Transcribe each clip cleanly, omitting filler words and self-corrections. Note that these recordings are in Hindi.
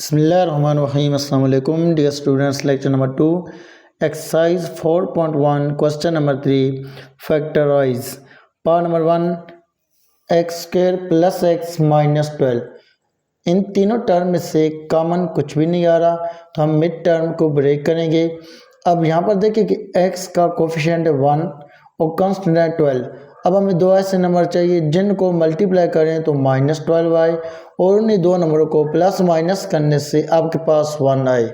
बिस्मिल्लाहिर्रहमानिर्रहीम अस्सलाम वालेकुम dear students. Lecture number 2 exercise 4.1 question number 3 factorise. Part number 1 X square plus X minus 12। इन तीनों टर्म में से कॉमन कुछ भी नहीं आ रहा तो हम मिड टर्म को ब्रेक करेंगे। अब यहाँ पर देखिए कि x का कोफिशिएंट है 1 और कांस्टेंट है 12। अब हमें दो ऐसे नंबर चाहिए जिनको मल्टीप्लाई करें तो -12 आए और उन्हीं दो नंबरों को प्लस माइनस करने से आपके पास 1 आए।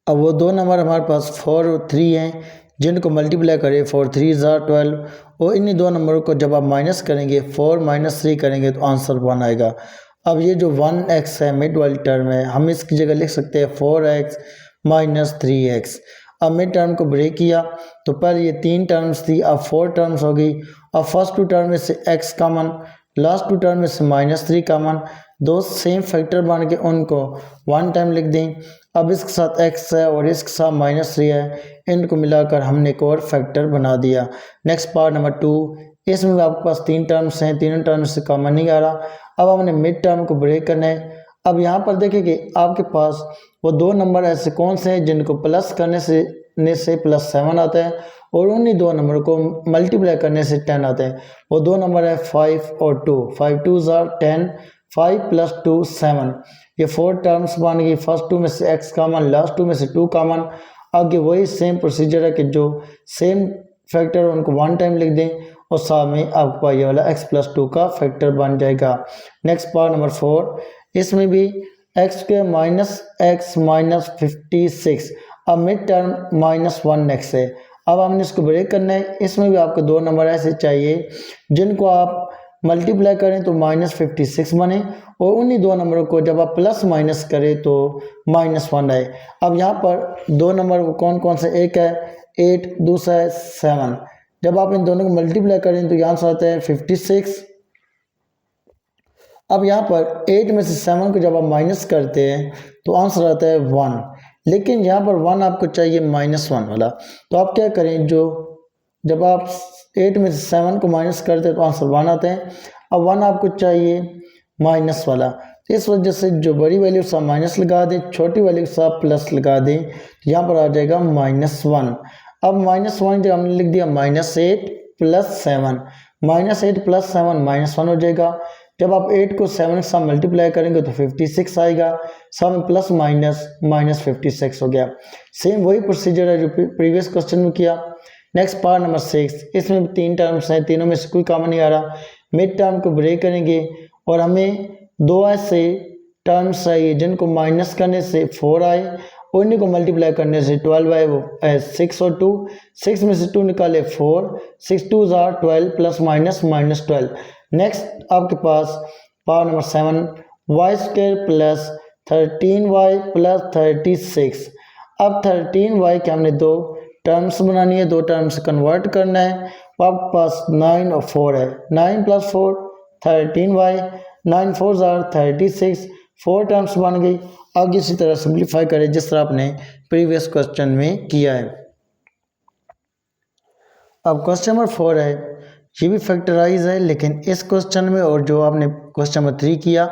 अब वो दो नंबर हमारे पास 4 और 3 हैं जिनको मल्टीप्लाई करें 4 3 12 और इन्हीं दो नंबरों को जब आप माइनस करेंगे 4 - 3 करेंगे तो आंसर 1 आएगा। अब ये जो 1x है मिड वाली टर्म है, हम इसकी जगह लिख सकते हैं 4x - 3x। अब मिड टर्म को ब्रेक किया तो पहले ये 3 टर्म्स थी, अब 4 टर्म्स हो गई। अब फर्स्ट 2 टर्म में से x कॉमन, लास्ट 2 टर्म में से -3 कॉमन, दो सेम फैक्टर बन के उनको 1 टाइम लिख दें। अब इसके साथ x है और इसके साथ -3 है, इनको मिलाकर हमने एक और फैक्टर बना दिया। नेक्स्ट पार्ट नंबर 2, इसमें भी आपके पास 3 टर्म्स हैं, तीनों टर्म्स से कॉमन नहीं आ रहा। अब हमने मिड टर्म को ब्रेक करना है। अब यहाँ पर देखें कि आपके पास वो दो नंबर ऐसे कौन से हैं जिनको प्लस करने से +7 आता है और उन्हीं दो नंबर को मल्टीप्लाई करने से 10 आता है। वो दो नंबर है 5 और 2। 5 2s are 10, 5 + 2 7। ये 4 टर्म्स बन गई। फर्स्ट 2 में से x कॉमन, लास्ट 2 में से 2 कॉमन। आगे वही सेम प्रोसीजर है कि जो सेम फैक्टर उनको 1 टाइम लिख दें और साथ में आपका ये वाला x + 2 का फैक्टर बन जाएगा। नेक्स्ट पार्ट नंबर 4, इसमें भी x² - x - 56। अब मिड टर्म -1x है। अब हमने इसको ब्रेक करना है। इसमें भी आपको दो नंबर ऐसे चाहिए जिनको आप मल्टीप्लाई करें तो -56 बने और उन्हीं दो नंबरों को जब आप प्लस माइनस करें तो -1 आए। अब यहाँ पर दो नंबर कौन कौन से, एक है 8, दूसरा है 7। जब आप इन दोनों को मल्टीप्लाई करें तो यहाँ से आता है 56। अब यहाँ पर 8 में से 7 को जब आप माइनस करते हैं तो आंसर आता है 1, लेकिन यहाँ पर 1 आपको चाहिए -1 वाला। तो आप क्या करें, जो जब आप 8 में से 7 को माइनस करते हैं तो आंसर 1 आता है। अब 1 आपको चाहिए माइनस वाला, तो इस वजह से जो बड़ी वैल्यू के साथ माइनस लगा दें, छोटी वैल्यू के साथ प्लस लगा दें, तो यहाँ पर आ जाएगा -1। अब -1 जब हमने लिख दिया -8 + 7, -8 + 7 -1 हो जाएगा। जब आप 8 को 7 के साथ मल्टीप्लाई करेंगे तो 56 आएगा, सब में प्लस माइनस -56 हो गया। सेम वही प्रोसीजर है जो प्रीवियस क्वेश्चन में किया। नेक्स्ट पार्ट नंबर 6, इसमें 3 टर्म्स हैं, तीनों में से कोई कॉमन नहीं आ रहा। मिड टर्म को ब्रेक करेंगे और हमें दो ऐसे टर्म्स चाहिए जिनको माइनस करने से 4 आए और इन्हीं को मल्टीप्लाई करने से 12 आए। वो 6 और 2, 6 में से 2 निकाले 4, 6 2s are 12 ± -12। नेक्स्ट आपके पास पावर नंबर 7 y² + 13y + 36। अब 13y के हमने दो टर्म्स बनानी है, दो टर्म्स कन्वर्ट करना है। तो आपके पास 9 और 4 है, 9 + 4 13y, 9 4s are 36, 4 टर्म्स बन गई। आगे इसी तरह सिंप्लीफाई करें जिस तरह आपने प्रीवियस क्वेश्चन में किया है। अब क्वेश्चन नंबर 4 है, ये भी फैक्टराइज है, लेकिन इस क्वेश्चन में और जो आपने क्वेश्चन नंबर 3 किया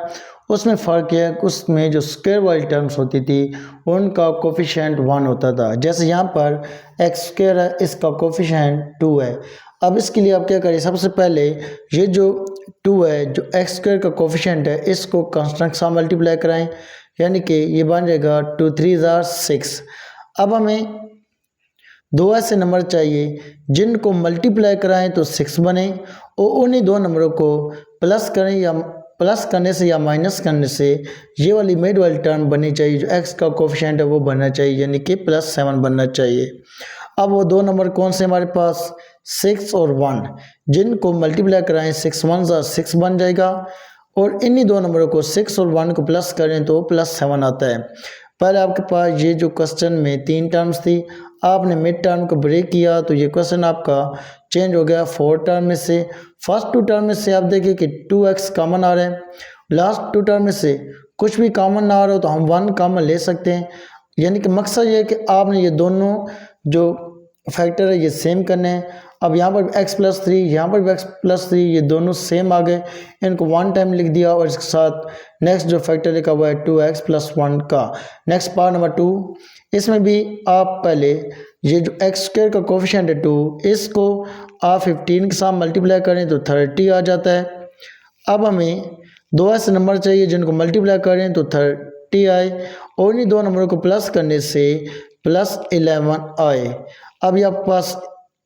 उसमें फ़र्क है। उसमें जो स्क्वायर वाली टर्म्स होती थी उनका कोफिशिएंट 1 होता था। जैसे यहाँ पर x² है, इसका कोफिशिएंट 2 है। अब इसके लिए आप क्या करें, सबसे पहले ये जो 2 है, जो x² का कोफिशिएंट है, इसको कांस्टेंट के साथ मल्टीप्लाई कराएं, यानी कि ये बन जाएगा 2 3s are 6। अब हमें दो ऐसे नंबर चाहिए जिनको मल्टीप्लाई कराएं तो 6 बने और उन्हीं दो नंबरों को प्लस करें या प्लस करने से या माइनस करने से ये वाली मिड वाली टर्म बननी चाहिए। जो x का कोफिशिएंट है वो बनना चाहिए, यानी कि +7 बनना चाहिए। अब वो दो नंबर कौन से हमारे पास, 6 और 1, जिनको मल्टीप्लाई कराएं 6 1s are 6 बन जाएगा और इन्हीं दो नंबरों को 6 और 1 को प्लस करें तो +7 आता है। पहले आपके पास ये जो क्वेश्चन में 3 टर्म्स थी, आपने मिड टर्म को ब्रेक किया तो ये क्वेश्चन आपका चेंज हो गया 4 टर्म में से। फर्स्ट 2 टर्म में से आप देखिए कि 2x कॉमन आ रहे हैं, लास्ट 2 टर्म में से कुछ भी कॉमन ना आ रहा हो तो हम 1 कॉमन ले सकते हैं। यानी कि मकसद ये है कि आपने ये दोनों जो फैक्टर है ये सेम करने हैं। अब यहाँ पर x प्लस 3, यहाँ पर भी x प्लस 3, ये दोनों सेम आ गए, इनको वन टाइम लिख दिया और इसके साथ नेक्स्ट जो फैक्टर लिखा हुआ है 2x प्लस 1 का। नेक्स्ट पार्ट नंबर 2, इसमें भी आप पहले ये जो एक्स स्क्वायर का कोफिशिएंट है 2, इसको आप 15 के साथ मल्टीप्लाई करें तो 30 आ जाता है। अब हमें दो ऐसे नंबर चाहिए जिनको मल्टीप्लाई करें तो 30 आए और इन्हीं दो नंबरों को प्लस करने से प्लस 11 आए। अब ये आपके पास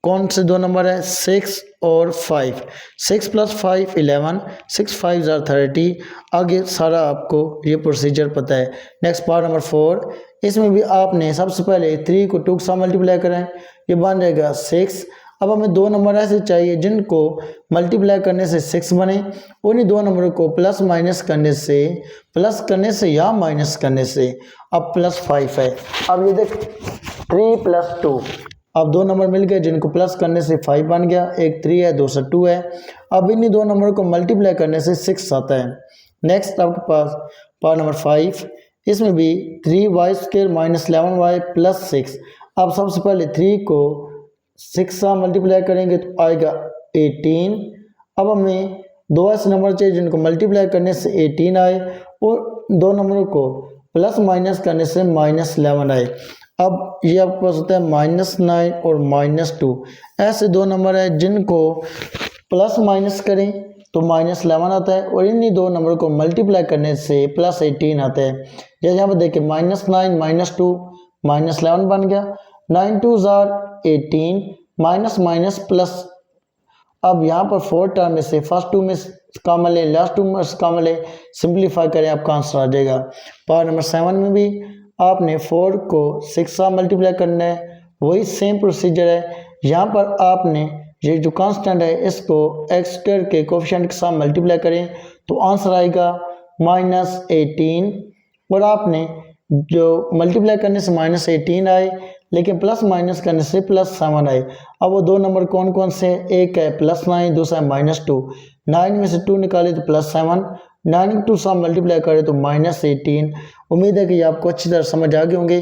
कौन से दो नंबर है, 6 और 5, 6 प्लस 5 11, 6 5 30। आगे सारा आपको ये प्रोसीजर पता है। नेक्स्ट पार्ट नंबर 4, इसमें भी आपने सबसे पहले 3 को 2 के साथ मल्टीप्लाई करें, ये बन जाएगा 6। अब हमें दो नंबर ऐसे चाहिए जिनको मल्टीप्लाई करने से 6 बने, उन्हीं दो नंबरों को प्लस माइनस करने से या माइनस करने से अब प्लस 5 है। अब ये देख 3 प्लस 2, अब दो नंबर मिल गए जिनको प्लस करने से 5 बन गया, एक 3 है दूसरा 2 है। अब इन्हीं दो नंबरों को मल्टीप्लाई करने से 6 आता है। नेक्स्ट आपके पास पार्ट नंबर 5, इसमें भी 3y² माइनस 11y प्लस 6। अब सबसे पहले 3 को 6 से मल्टीप्लाई करेंगे तो आएगा 18। अब हमें दो ऐसे नंबर चाहिए जिनको मल्टीप्लाई करने से 18 आए और दो नंबरों को प्लस माइनस करने से माइनस 11 आए। अब ये आपके पास होता है -9 और -2, ऐसे दो नंबर है जिनको प्लस माइनस करें तो -11 आता है और इन्हीं दो नंबर को मल्टीप्लाई करने से प्लस 18 आता है। जैसे यहाँ पर देखिए -9 -2 -11 बन गया, 9 2s are 18, minus minus plus. अब यहाँ पर 4 टर्म में से फर्स्ट 2 में कॉमन ले, लास्ट 2 में कॉमन ले, सिंप्लीफाई करें आपका आंसर आ जाएगा। पार्ट नंबर 7 में भी आपने 4 को 6 से मल्टीप्लाई करना है, वही सेम प्रोसीजर है। यहाँ पर आपने ये जो कांस्टेंट है इसको x² के कोफिशिएंट के साथ मल्टीप्लाई करें तो आंसर आएगा -18 और आपने जो मल्टीप्लाई करने से -18 आए लेकिन प्लस माइनस करने से +7 आए। अब वो दो नंबर कौन कौन से, एक है +9 दूसरा है -2। 9 में से 2 निकाले तो +7, 9 को 2 से मल्टीप्लाई करें तो -18। उम्मीद है कि ये आपको अच्छी तरह समझ आ गए होंगे।